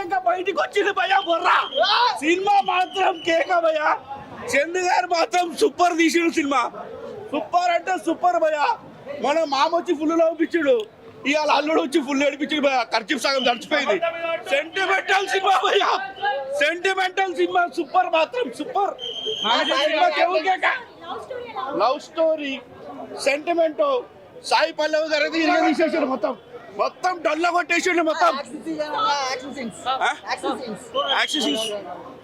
ఇంకా బయటికి వచ్చింది భయ్యా బొర్రా. సినిమా మాత్రం కేక భయ్యా. చందు గారు మాత్రం సూపర్ తీసిండు సినిమా. సూపర్ అంటే సూపర్ భయ్యా. మన మామ వచ్చి ఫుల్ నవ్వుపించాడు, ఇవాళ అల్లుడు వచ్చి ఫుల్ ఏడిపించాడు భయ్యా. ఖర్చు సగం తడిచిపోయింది. సెంటిమెంటల్ సినిమా భయ్యా, సెంటిమెంటల్ సినిమా. సూపర్ మాత్రం super. Love story, sentiment. Sai Pallavi గారు తీసేసాడు, మొత్తం మొత్తం డల్ల కొట్టేసాడు మొత్తం.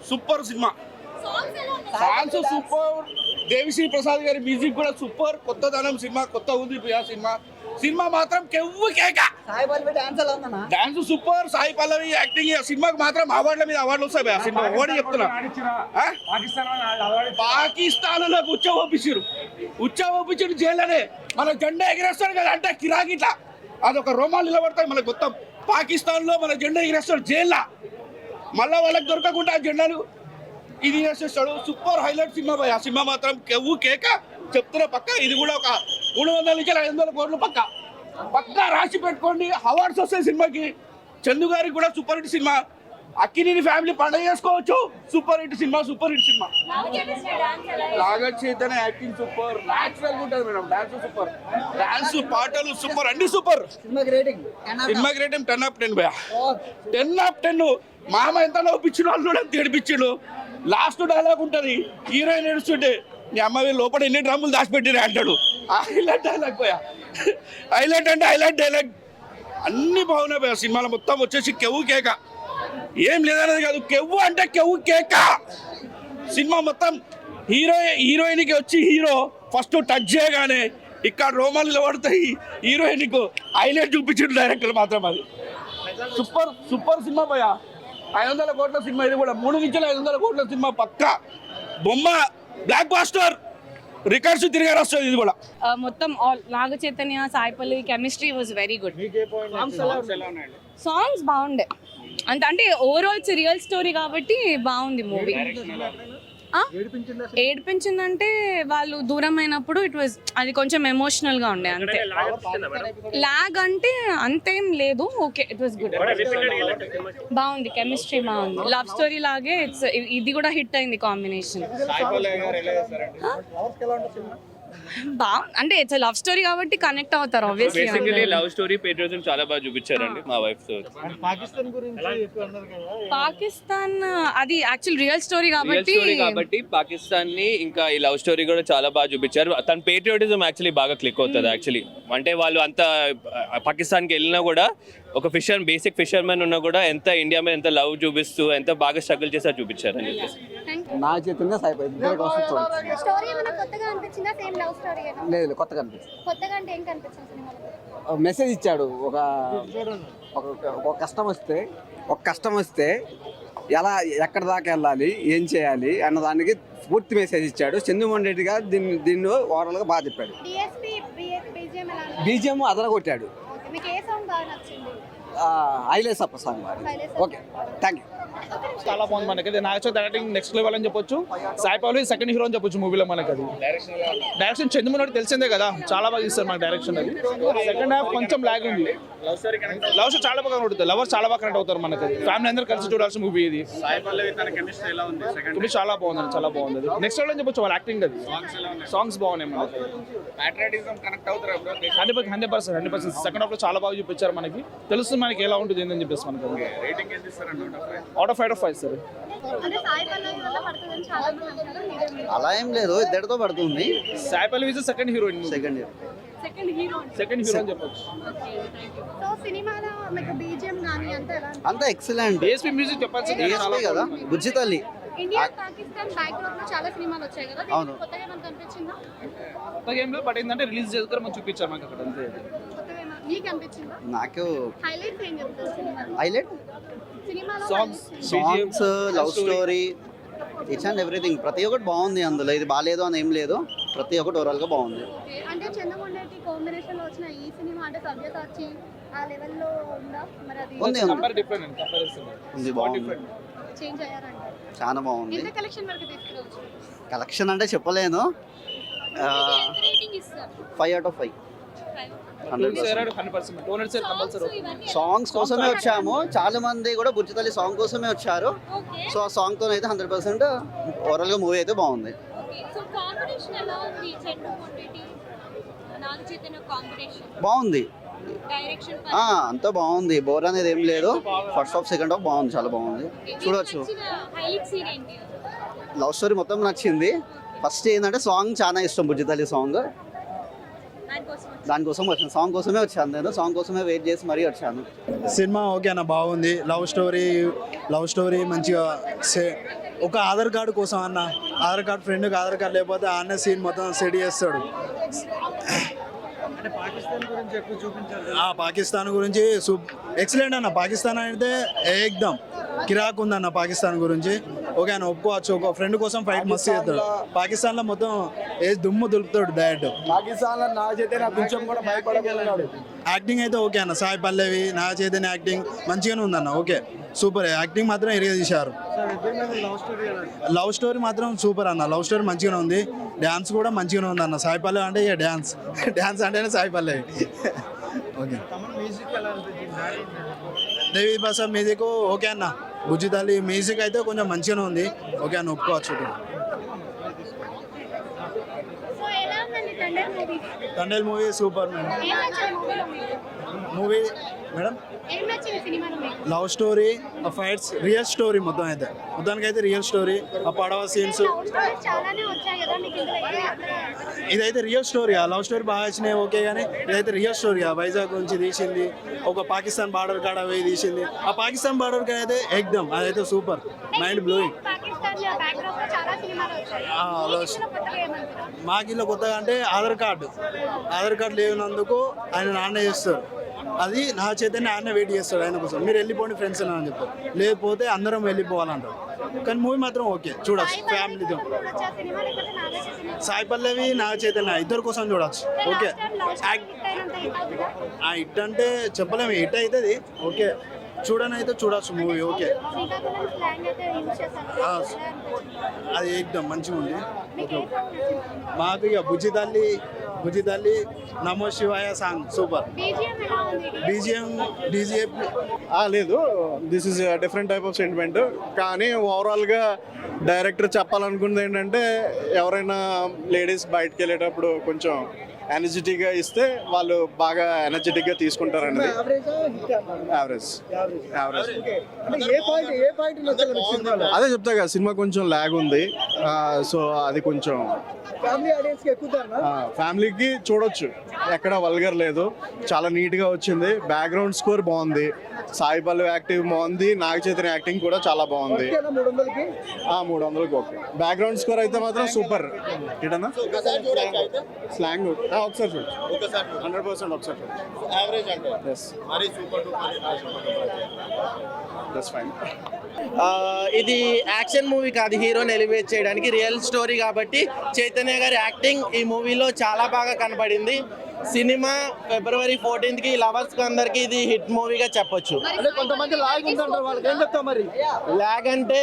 Super cinema. Songs super. Devi Sri Prasad గారి మ్యూజిక్ కూడా సూపర్. కొత్తదనం సినిమా, కొత్త ఉంది సినిమా. సినిమా మాత్రం కెవ్వు కేక. Dance super. Sai Pallavi acting. సినిమాకి మాత్రం అవార్డుల మీద అవార్డులు వస్తాయి. ఆ సినిమా ఓడి చెప్తున్నా. పాకిస్తాన్ లో ఉచ్చ జైల్లోనే మన జెండా ఎగిరేస్తాడు కదా, అంటే కిరాకిట్లా అదొక రోమాలు నిలబడతాయి మనకు మొత్తం. పాకిస్తాన్ లో మన జెండా ఎగిరేస్తాడు జైల్లో, మళ్ళా వాళ్ళకి దొరకకుండా ఆ జెండాలు ఇది వేసేస్తాడు. సూపర్ హైలైట్ సినిమా భయ్. ఆ సినిమా మాత్రం కెవ్వు కేక చెప్తున్నా. పక్క ఇది కూడా ఒక 300 నుంచి 500 కోట్లు పక్కా రాసి పెట్టుకోండి. అవార్డ్స్ వస్తాయి సినిమాకి. చందు గారికి కూడా super hit cinema. Akkineni family పండుగ చేసుకోవచ్చు. Super hit cinema, super hit cinema. Naga Chaitanya acting super. Natural గా ఉంటుంది మేడం. డాన్స్ సూపర్, డాన్స్ పాటలు సూపర్, అన్ని సూపర్. సినిమాకి రేటింగ్ 10/10 భయ. 10/10. మామ ఎంత నవ్వుపించిన వాళ్ళు కూడా ఏడిపించాడు. లాస్ట్ డైలాగ్ ఉంటుంది, హీరోయిన్ ఏడుస్తుంటే నీ అమ్మాయి లోపల ఎన్ని డ్రమ్ములు దాచిపెట్టిరే అంటాడు. హైలైట్ డైలాగ్ పోయా. హైలైట్ అంటే హైలైట్ డైలాగ్. అన్ని బాగున్నాయి పోయా. సినిమాలో మొత్తం వచ్చేసి కెవ్వు కేక. ఏం లేదనేది కాదు, కెవ్వు అంటే కెవ్వు కేక. సినిమా మొత్తం హీరోయిన్కి వచ్చి హీరో ఫస్ట్ టచ్ చేయగానే ఇక్కడ రోమాలు నిలబడతాయి. హీరోయిన్కు హైలైట్ చూపించిన డైరెక్టర్ మాత్రం. అది సూపర్ సూపర్ సినిమా పోయా. 500 కోట్ల సినిమా ఇది కూడా. 3 నుంచి 500 కోట్ల సినిమా పక్కా. బొమ్మ బ్లాక్ బాస్టర్ రికార్డ్స్ తిరిగారు వస్తుంది ఇది కూడా. మొత్తం all Naga Chaitanya, Sai Pallavi chemistry was very good. Songs బాగుండే. అంటే ఓవరాల్ ఇట్స్ రియల్ స్టోరీ కాబట్టి బాగుంది మూవీ. ఏడిపించిందంటే వాళ్ళు దూరం అయినప్పుడు ఇట్ వాజ్ అది కొంచెం ఎమోషనల్ గా ఉండే అంతే. లాగ్ అంటే అంతేం లేదు. Okay, it was good. బాగుంది, కెమిస్ట్రీ బాగుంది. లవ్ స్టోరీ లాగే ఇది కూడా హిట్ అయింది కాంబినేషన్. అంటే ఇట్స్ లవ్ స్టోరీ కాబట్టి కనెక్ట్ అవుతారు obviously. Basically love story patriotism చాలా బాగా చూపించారండి మా వైఫ్ తో. పాకిస్తాన్ అది యాక్చువల్ రియల్ స్టోరీ కాబట్టి పాకిస్తాన్ ని ఇంకా ఈ లవ్ స్టోరీ కూడా చాలా బాగా చూపించారు. తన పేట్రియాటిజం యాక్చువల్లీ బాగా క్లిక్ అవుతుంది యాక్చువల్లీ. అంటే వాళ్ళు అంత పాకిస్తాన్కి వెళ్ళినా కూడా ఒక బేసిక్ ఫిషర్మెన్ ఉన్నా కూడా ఎంత ఇండియా మీద ఎంత లవ్ చూపిస్తూ ఎంత బాగా స్ట్రగుల్ చేసి చూపించారు అని చెప్పేసి. నా చేతుల్లో లేదు, కొత్తగా మెసేజ్ ఇచ్చాడు. ఒక కష్టం వస్తే ఎలా ఎక్కడ దాకా వెళ్ళాలి, ఏం చేయాలి అన్న దానికి పూర్తి మెసేజ్ ఇచ్చాడు. చంద్రమోహన్ రెడ్డి గారు దీన్ని ఓవరాల్గా బాగా చెప్పాడు. బీజిఎం అదరగొట్టాడు. హైలైట్స్ అప్ప సాంగ్. Okay, thank you. చాలా బాగుంది. మనకి నాగచైతన్య డైరెక్టింగ్ నెక్స్ట్ లెవెల్ అని చెప్పొచ్చు. సాయి పల్లవి సెకండ్ హీరో అని చెప్పొచ్చు మూవీలో. మనకి అది డైరెక్షన్ చంద్రమోహన్ రెడ్డి తెలిసిందే కదా, చాలా బాగా ఇస్తారు మనకి డైరెక్షన్. అది సెకండ్ హాఫ్ కొంచెం లాగ్ ఉంది. లవ్ స్టోరీ చాలా బాగా ఉంటుంది. లవర్స్ చాలా బాగా కనెక్ట్ అవుతారు మనకి. ఫ్యామిలీ అందరూ కలిసి చూడాల్సిన మూవీ ఇది. కెమిస్ట్రీ చాలా బాగుంది, చాలా బాగుంది. నెక్స్ట్ లెవెల్ అని చెప్పొచ్చు వాళ్ళ యాక్టింగ్. అది సాంగ్స్ బాగున్నాయి మనకి. 100% సెకండ్ హాఫ్ లో చాలా బాగా చూపించారు మనకి. తెలుస్తుంది మనకి ఎలా ఉంటుంది ఏంటని చెప్పేసి. మనకి అవుట్ ఆఫ్ 5 సార్. అలా ఏం లేదు, ఇద్దరితో పడుతుంది. Sai Pallavi is second heroine. Second hero అని చెప్పొచ్చు. అంతా ఎక్సలెంట్. డిఎస్పీ మ్యూజిక్ చెప్పాల్సింది కదా, బుజ్జి తల్లి. అవును, కొత్త గేమ్ లో బట్ ఏంటంటే రిలీజ్ చేసుకుని మనం చూపించారు మనకి అక్కడ. అంతే నాకు highlight songs, love story, it's and everything. ప్రతి ఒక్కటి బాగుంది అందులో. ఇది బాగాలేదు అని ఏం లేదు, ప్రతి ఒక్కటి ఓవరాల్ గా బాగుంది. ఉంది బాగుంది, చాలా బాగుంది. కలెక్షన్ అంటే చెప్పలేను. 5/5. సాంగ్స్ కోసమే వచ్చాము, చాలా మంది కూడా బుజ్జితల్లి సాంగ్ కోసమే వచ్చారు. సో ఆ సాంగ్ తో అయితే 100% ఓవరాల్ గా మూవీ అయితే బాగుంది. బాగుంది, అంతా బాగుంది, బోర్ అనేది ఏం లేదు. ఫస్ట్ హాఫ్ సెకండ్ హాఫ్ బాగుంది, చాలా బాగుంది, చూడొచ్చు. లవ్ స్టోరీ మొత్తం నచ్చింది. ఫస్ట్ ఏంటంటే సాంగ్ చాలా ఇష్టం, బుజ్జితల్లి సాంగ్, దానికోసం వచ్చాను. సాంగ్ కోసమే వచ్చాను, నేను సాంగ్ కోసమే వెయిట్ చేసి మరీ వచ్చాను. సినిమా ఓకే అన్న, బాగుంది. లవ్ స్టోరీ మంచిగా ఒక ఆధార్ కార్డు కోసం అన్న, ఆధార్ కార్డు ఫ్రెండ్కి ఆధార్ కార్డు లేకపోతే అన్న సీన్ మొత్తం సెట్ చేస్తాడు. పాకిస్తాన్ గురించి ఎక్సలెంట్ అన్న. పాకిస్తాన్ అయితే ఏకదం కిరాక్ ఉందన్న పాకిస్తాన్ గురించి. ఓకే అన్న, ఒప్పుకోవచ్చు. ఒక ఫ్రెండ్ కోసం ఫైట్ మస్తు చేస్తాడు. పాకిస్తాన్లో మొత్తం ఏ దుమ్ము దులుపుతాడు డైరెక్ట్. పాకిస్తాన్ లో నా చైతన్య కొంచెం కూడా భయపడగలుగుతాడు. యాక్టింగ్ అయితే ఓకే అన్న, సాయి పల్లవి, నా చైతన్య యాక్టింగ్ మంచిగానే ఉందన్న. Okay, super. యాక్టింగ్ మాత్రం ఇరిగా తీశారు. లవ్ స్టోరీ మాత్రం సూపర్ అన్న, లవ్ స్టోరీ మంచిగానే ఉంది. డ్యాన్స్ కూడా మంచిగానే ఉంది అన్న. సాయి పల్లవి అంటే ఇక డ్యాన్స్ అంటేనే Sai Pallavi. Okay, Devi Prasad music okay అన్న. బుజ్జితల్లి మ్యూజిక్ అయితే కొంచెం మంచిగానే ఉంది. ఓకే అన్న, ఒప్పుకోవచ్చు. Thandel movie super madam. Movie madam love story, ఆ ఫైట్స్, రియల్ స్టోరీ మొత్తానికి అయితే రియల్ స్టోరీ. ఆ పడవ సీన్స్ ఇదైతే రియల్ స్టోరీ. ఆ లవ్ స్టోరీ బాగా వచ్చినాయి ఓకే, కానీ ఇదైతే రియల్ స్టోరీ. ఆ వైజాగ్ నుంచి తీసింది, ఒక పాకిస్తాన్ బార్డర్ కాడ పోయి తీసింది. ఆ పాకిస్తాన్ బార్డర్ కాడ అయితే ఎక్దమ్ అదైతే సూపర్, మైండ్ బ్లోయింగ్. మాకు ఇలా కొత్తగా అంటే ఆధార్ కార్డు లేనందుకు ఆయన నాన్న చేస్తారు. అది నా చైతన్య ఆయన వెయిట్ చేస్తాడు ఆయన కోసం. మీరు వెళ్ళిపోండి ఫ్రెండ్స్ అని చెప్తారు, లేకపోతే అందరం వెళ్ళిపోవాలంటారు. కానీ మూవీ మాత్రం ఓకే, చూడచ్చు ఫ్యామిలీతో. సాయి పల్లవి, నాగ చైతన్య ఇద్దరు కోసం చూడచ్చు. ఓకే, హిట్ అంటే చెప్పలేము, హిట్ అవుతుంది. ఓకే, చూడనైతే చూడచ్చు మూవీ. ఓకే, అది ఏకదం మంచిగా ఉంది. ఓకే, మాకు ఇక బుజ్జితల్లి నమో శివాయ సాంగ్ సూపర్. బీజిఎం లేదు, this is different type of sentiment. కానీ ఓవరాల్గా డైరెక్టర్ చెప్పాలనుకున్నది ఏంటంటే, ఎవరైనా లేడీస్ బయటకు వెళ్ళేటప్పుడు కొంచెం ఎనర్జెటిక్గా ఇస్తే వాళ్ళు బాగా ఎనర్జెటిక్గా తీసుకుంటారు అనేది. యావరేజ్. అదే చెప్తా కదా, సినిమా కొంచెం ల్యాగ్ ఉంది. సో అది కొంచెం ఫ్యామిలీకి చూడొచ్చు, ఎక్కడ వల్గర్ లేదు, చాలా నీట్గా వచ్చింది. బ్యాక్గ్రౌండ్ స్కోర్ బాగుంది, సాయి పల్లవి యాక్టింగ్ బాగుంది, నాగ చైతన్య యాక్టింగ్ కూడా చాలా బాగుంది. 300కి ఓకే. బ్యాక్గ్రౌండ్ స్కోర్ అయితే మాత్రం సూపర్. ఏంటన్నా స్లాంగ్ ఒకసారి చూడు, 100% ఒకసారి చూడు. యావరేజ్ అంటే దట్స్ ఫైన్. ఇది యాక్షన్ మూవీ కాదు, హీరోని ఎలివేట్ చేయడానికి రియల్ స్టోరీ కాబట్టి చైతన్య గారి యాక్టింగ్ ఈ మూవీలో చాలా బాగా కనబడింది. సినిమా February 14th లవర్స్ అందరికి ఇది హిట్ మూవీగా చెప్పొచ్చు. ల్యాగ్ అంటే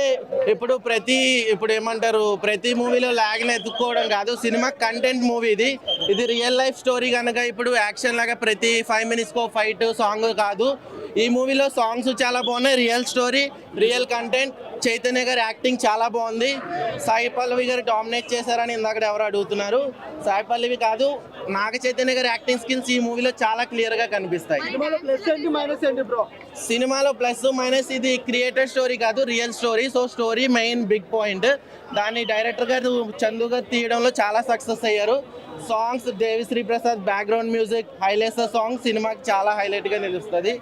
ఇప్పుడు ఏమంటారు, ప్రతి మూవీలో ల్యాగ్ని ఎత్తుక్కోవడం కాదు. సినిమా కంటెంట్ మూవీ ఇది రియల్ లైఫ్ స్టోరీ కనుక ఇప్పుడు యాక్షన్ లాగా ప్రతి 5 minutes ఫైట్ సాంగ్ కాదు. ఈ మూవీలో సాంగ్స్ చాలా బాగున్నాయి, real story, real content. Chaitanya గారి యాక్టింగ్ చాలా బాగుంది. సాయి పల్లవి గారు డామినేట్ చేశారని ఇందాక ఎవరు అడుగుతున్నారు. సాయి పల్లవి కాదు, నాగ చైతన్య గారి యాక్టింగ్ స్కిల్స్ ఈ మూవీలో చాలా క్లియర్ గా కనిపిస్తాయి. సినిమాలో ప్లస్ మైనస్, ఇది క్రియేటెడ్ స్టోరీ కాదు, real story. So story main big point. దాన్ని డైరెక్టర్ గారు చందు గారు తీయడంలో చాలా సక్సెస్ అయ్యారు. Songs, Devi Sri Prasad background music, highlights song సినిమాకి చాలా హైలైట్గా నిలుస్తుంది.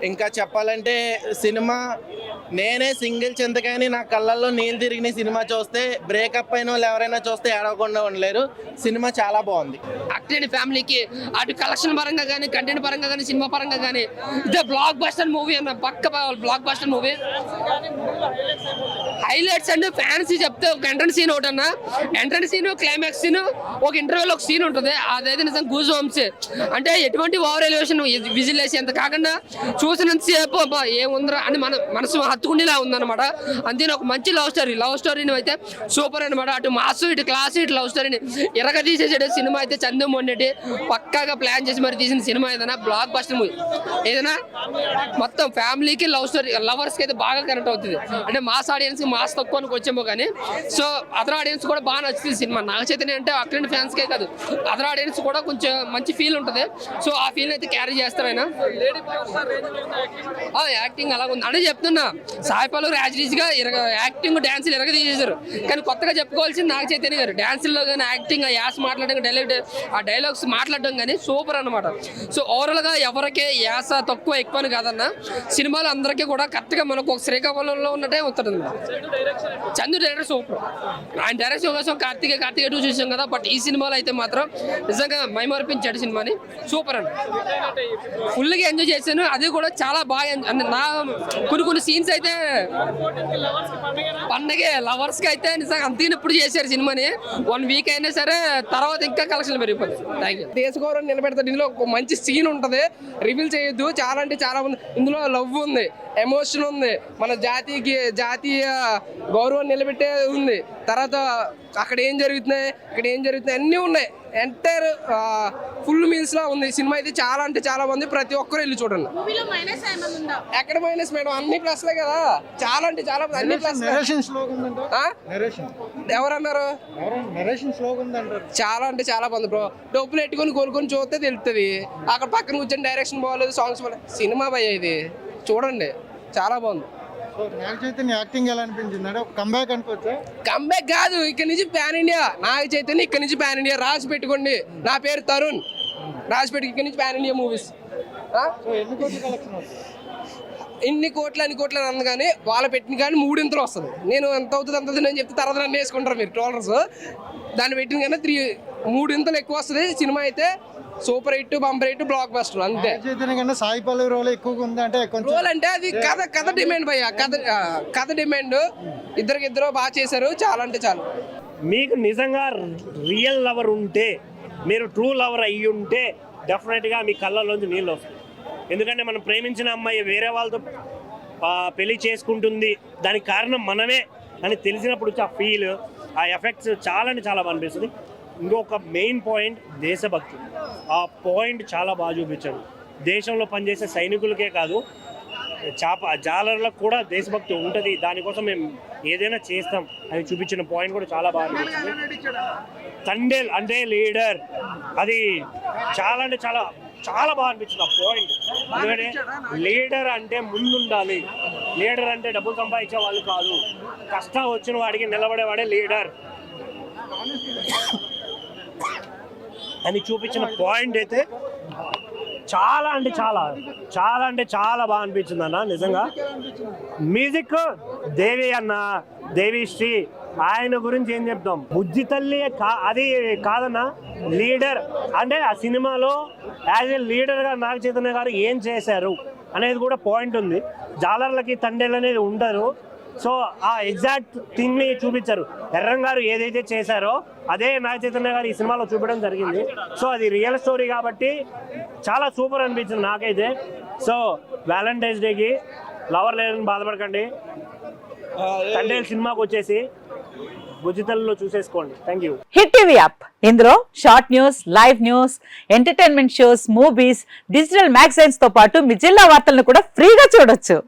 ఇంకా చెప్పాలంటే సినిమా, నేనే సింగిల్ చింతకాయని నా కళ్ళల్లో నీళ్ళు తిరిగిన సినిమా చూస్తే, బ్రేకప్ అయిన వాళ్ళు ఎవరైనా చూస్తే ఏడవకుండా ఉండలేరు. సినిమా చాలా బాగుంది. యాక్టెడ్ ఫ్యామిలీకి అటు కలెక్షన్ పరంగా కానీ, కంటెంట్ పరంగా కానీ, సినిమా పరంగా కానీ ఇదే బ్లాక్ బస్టర్ మూవీ అన్న, పక్క బ్లాక్ బస్టర్ మూవీ. హైలైట్స్ అంటే ఫ్యాన్సీ చెప్తే ఒక ఎంట్రన్స్ సీన్ ఒకటి అన్న, ఎంట్రన్స్ సీన్, క్లైమాక్స్ సీన్, ఒక ఇంటర్వ్యూలో ఒక సీన్ ఉంటుంది, అదైతే నిజంగా గూజ్ బంప్స్. అంటే ఎటువంటి ఓవర్ ఎలివేషన్ విజిల్ వేసి అంత కాకుండా చూసినంతసేపు ఏముందరా అని మనసు హత్తుకుండేలా ఉందన్నమాట. అంతే ఒక మంచి లవ్ స్టోరీని అయితే సూపర్ అనమాట. అటు మాస్ ఇటు క్లాస్ ఇటు లవ్ స్టోరీని తీసేసాడు సినిమా అయితే. చంద్రమోహన్ రెడ్డి పక్కాగా ప్లాన్ చేసి మరి తీసిన సినిమా ఏదైనా బ్లాక్ బస్టర్ మూవీ, ఏదైనా మొత్తం ఫ్యామిలీకి లవ్ స్టోరీ లవర్స్కి అయితే బాగా కనెక్ట్ అవుతుంది. అంటే మాస్ ఆడియన్స్కి మాస్ తక్కువ వచ్చేమో కానీ సో అదర్ ఆడియన్స్ కూడా బాగా నచ్చుతుంది సినిమా. నాగ చైతన్య అంటే అక్కడ ఫ్యాన్స్కే కాదు అదర్ ఆడియన్స్ కూడా కొంచెం మంచి ఫీల్ ఉంటుంది. సో ఆ ఫీల్ అయితే క్యారీ చేస్తారు ఆయన. యాక్టింగ్ అలాగ ఉంది అంటే చెప్తున్నా. సాయి పల్లవి యాజ్రీజ్గా యాక్టింగ్ డాన్సులు తీసేశారు. కానీ కొత్తగా చెప్పుకోవాల్సింది నాగ చైతన్య గారు డాన్సుల్లో కానీ యాక్టింగ్, ఆ యాస మాట్లాడడం, ఆ డైలాగ్స్ మాట్లాడడం కానీ సూపర్ అనమాట. సో ఓవరాల్గా ఎవరికే యాస తక్కువ ఎక్కువ అని కాదన్న, సినిమాలు అందరికీ కూడా కరెక్ట్గా మనకు ఒక శ్రీకాకుళంలో ఉన్నట్టే ఉంటుంది. Chandu director super. ఆయన డైరెక్షన్ కోసం కార్తీక 2 చూసాం కదా, బట్ ఈ సినిమాలో అయితే మాత్రం నిజంగా మైమర్పించాడు సినిమాని. సూపర్ అండి, ఫుల్గా ఎంజాయ్ చేశాను. అది కూడా చాలా బాగా నా కొన్ని సీన్స్ అయితే పండగే లవర్స్కి అయితే నిజంగా అంతినప్పుడు చేశారు సినిమాని. 1 వీక్ అయినా సరే తర్వాత ఇంకా కలెక్షన్ పెరిగిపోతుంది. Thank you. దేశ గౌరవం నిలబెడతాడు. ఇందులో ఒక మంచి సీన్ ఉంటుంది, రివీల్ చేయొద్దు. చాలా అంటే చాలా ఉంది ఇందులో. లవ్ ఉంది, ఎమోషన్ ఉంది, మన జాతీయ గౌరవం నిలబెట్టే ఉంది. తర్వాత అక్కడ ఏం జరుగుతున్నాయి, ఇక్కడ ఏం జరుగుతున్నాయి అన్నీ ఉన్నాయి. ఎంటైర్ ఫుల్ మీల్స్ లా ఉంది సినిమా అయితే. చాలా అంటే చాలా బాగుంది. ప్రతి ఒక్కరు వెళ్ళి చూడండి. ఎక్కడ మైనస్ మేడం, అన్ని ప్లస్లే కదా. చాలా అంటే చాలా అన్ని ప్లస్. ఎవరన్నారు? చాలా అంటే చాలా బాగుంది బ్రో. డబ్బులు పెట్టుకొని కొనుక్కొని చూస్తే తెలుస్తుంది. అక్కడ పక్కన కూర్చొని డైరెక్షన్ బాగోలేదు, సాంగ్స్ బాగోలేదు. సినిమా భయ ఇది చూడండి, చాలా బాగుంది. నాగ చైతన్య యాక్టింగ్ ఎలా అనిపించింది? అంటే కంబ్యాక్ అనుకోవచ్చా? కంబ్యాక్ కాదు, ఇక్కడ నుంచి పాన్ ఇండియా. నాగ చైతన్య ఇక్కడ నుంచి పాన్ ఇండియా. రాసి పెట్టుకోండి, నా పేరు తరుణ్. రాసి పెట్టుకు ఇక్కడ నుంచి పాన్ ఇండియా మూవీస్. ఎన్ని కోట్లు అన్న కానీ వాళ్ళు పెట్టిన కానీ 3 ఇంతలు వస్తుంది. నేను ఎంత అవుతుంది అంత నేను చెప్తే తర్వాత నన్ను వేసుకుంటారు మీరు ట్రోలర్స్. దాన్ని పెట్టిన కానీ 3 ఇంతలు ఎక్కువ వస్తుంది. సినిమా అయితే super hit, bumper hit, block buster అంతే. సాయి పల్లవి రోల్ ఎక్కువగా ఉంది అంటే రోల్ అంటే అది కథ డిమాండ్ భయ్య. కథ డిమాండ్. ఇద్దరు బాగా చేశారు. చాలా అంటే చాలా. మీకు నిజంగా రియల్ లవర్ ఉంటే, మీరు ట్రూ లవర్ అయ్యి ఉంటే డెఫినెట్గా మీ కళ్ళలోంచి నీళ్ళు వస్తాయి. ఎందుకంటే మనం ప్రేమించిన అమ్మాయి వేరే వాళ్ళతో పెళ్లి చేసుకుంటుంది, దానికి కారణం మనమే అని తెలిసినప్పుడు ఆ ఫీల్, ఆ ఎఫెక్ట్స్ చాలా అంటే చాలా బాగా అనిపిస్తుంది. ఇంకొక మెయిన్ పాయింట్ దేశభక్తి. ఆ పాయింట్ చాలా బాగా చూపించాడు. దేశంలో పనిచేసే సైనికులకే కాదు, జాలర్లకు కూడా దేశభక్తి ఉంటుంది. దానికోసం మేము ఏదైనా చేస్తాం అని చూపించిన పాయింట్ కూడా చాలా బాగా అనిపిస్తుంది. తండేల్ అంటే లీడర్, అది చాలా అంటే చాలా చాలా బాగా అనిపించింది ఆ పాయింట్. ఎందుకంటే లీడర్ అంటే ముందుండాలి. లీడర్ అంటే డబ్బులు సంపాదించే వాళ్ళు కాదు, కష్టం వచ్చిన వాడికి నిలబడేవాడే లీడర్ అని చూపించిన పాయింట్ అయితే చాలా అంటే చాలా బాగా అనిపించింది అన్న. నిజంగా మ్యూజిక్ దేవి అన్న, దేవిశ్రీ, ఆయన గురించి ఏం చెప్తాం. బుజ్జి తల్లి అది కాదన్న, లీడర్ అంటే ఆ సినిమాలో యాజ్ ఏ లీడర్గా నాగ చైతన్య గారు ఏం చేశారు అనేది కూడా పాయింట్ ఉంది. జాలర్లకి తండేలు అనేది ఉండరు. సో ఆ ఎగ్జాక్ట్ థింగ్ని చూపించారు. ఎర్రం గారు ఏదైతే చేశారో అదే నాగ చైతన్య గారు ఈ సినిమాలో చూపించడం జరిగింది. సో అది రియల్ స్టోరీ కాబట్టి చాలా సూపర్ అనిపించింది నాకైతే. సో వ్యాలంటైన్స్ డేకి లవర్ లేదని బాధపడకండి, తండేలు సినిమాకి వచ్చేసి బుజ్జితల్లో చూసేసుకోండి. Thank you. Hit TV app, ఇందులో short news, live news, entertainment shows, movies, digital magazines తో పాటు మీ జిల్లా వార్తలను కూడా ఫ్రీగా చూడొచ్చు.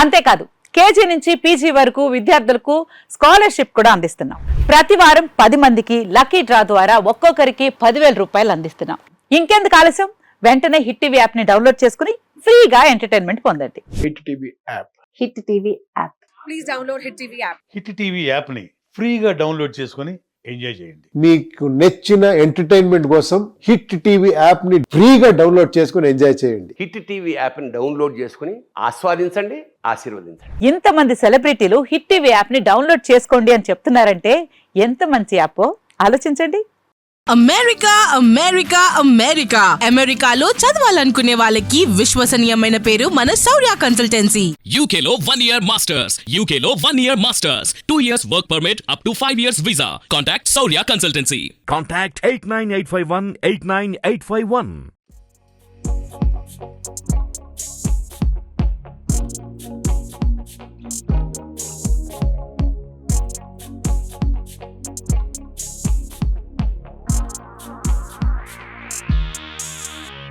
అంతేకాదు కేజీ నుంచి పీజీ వరకు విద్యార్థులకు స్కాలర్షిప్ కూడా అందిస్తున్నాం. ప్రతి వారం 10 మందికి లక్కీ డ్రా ద్వారా ఒక్కొక్కరికి 10,000 రూపాయలు అందిస్తున్నాం. ఇంకెందుకు ఆలస్యం, వెంటనే హిట్ టీవీ యాప్ ని డౌన్లోడ్ చేసుకుని ఫ్రీగా ఎంటర్టైన్మెంట్ పొందండి. Hit TV app. Hit TV app. Please download hit TV app. Hit TV app ని ఫ్రీగా డౌన్లోడ్ చేసుకుని ఎంజాయ్ చేయండి. మీకు నచ్చిన ఎంటర్టైన్మెంట్ కోసం హిట్ టీవీ యాప్ ని ఫ్రీగా డౌన్లోడ్ చేసుకుని ఎంజాయ్ చేయండి. హిట్ టీవీ యాప్ ని డౌన్లోడ్ చేసుకుని ఆస్వాదించండి, ఆశీర్వదించండి. ఇంతమంది సెలబ్రిటీలు హిట్ టీవీ యాప్ ని డౌన్లోడ్ చేసుకోండి అని చెప్తున్నారంటే ఎంత మంచి యాప్ ఆలోచించండి. అమెరికా అమెరికా అమెరికా అమెరికాలో చదవాలనుకునే వాళ్ళకి విశ్వసనీయమైన పేరు మన శౌర్య కన్సల్టెన్సీ. UK లో 1 year masters, UK లో 1 year masters, 2 years work permit up to 5 years visa. Contact Shaurya Consultancy. Contact 89851 89851.